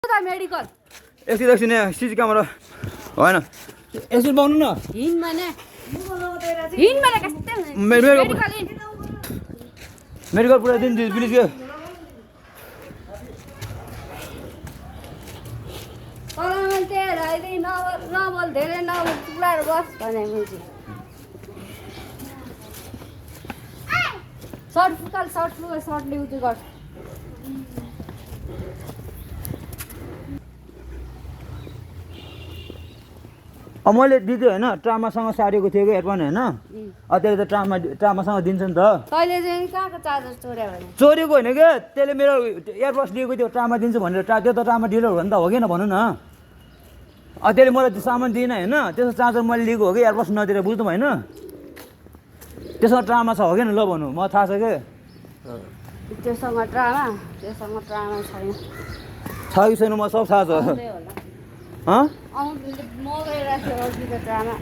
medical एकछिन cc camera होइन एकछिन पाउनु न मेडिकल पुऱ्याइदिनु दिदी प्लिज के नबोल धेरै नबोल पुऱ्याएर बस भने सर्ट फुकाल सर्टले उयो गर्छ मैले दिदी होइन ट्रामासँग सारेको थियो कि एयरफोन होइन त्यसले त ट्रामासँग दिन्छ नि त तैँले चाहिँ कहाँको चार्जर चोर्यो भने चोरेको होइन क्या त्यसले मेरो एयरबड्स दिएको थियो ट्रामा दिन्छ भनेर त्यो त ट्रामा डिलर हो नि त हो कि भनौँ न त्यसले मलाई त्यो सामान दिएन होइन त्यसको चार्जर मैले लिएको हो कि एयरबड्स नदिएर बुझ्नु होइन त्यसमा ट्रामा छ हो कि ल भनौँ मलाई थाहा छ कि त्योसँग ट्रामा छैन छ कि छैन मलाई सब थाहा छ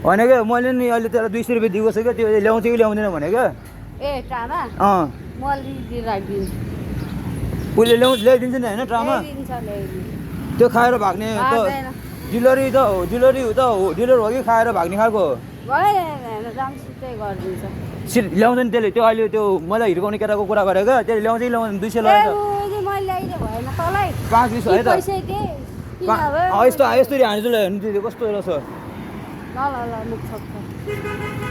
होइन क्या मैले नि अहिले त्यसलाई 200 रुपियाँ दिएको छु क्या त्यो ल्याउँछ कि ल्याउँदैन भने क्या ए ट्रामा उसले ल्याइदिन्छ नि होइन ट्रामा त्यो खाएर भाग्ने त डिलरी त हो डिलर हो कि खाएर भाग्ने खालको ल्याउँछ नि त्यसले त्यो अहिले त्यो मलाई हिर्काउने केटाको कुरा गरेको त्यसले ल्याउँछ कि ल्याउँदैन 200 लगाएर 5 20 है त यस्तो हान्छु ल हेर्नु दिदी कस्तो रहेछ ल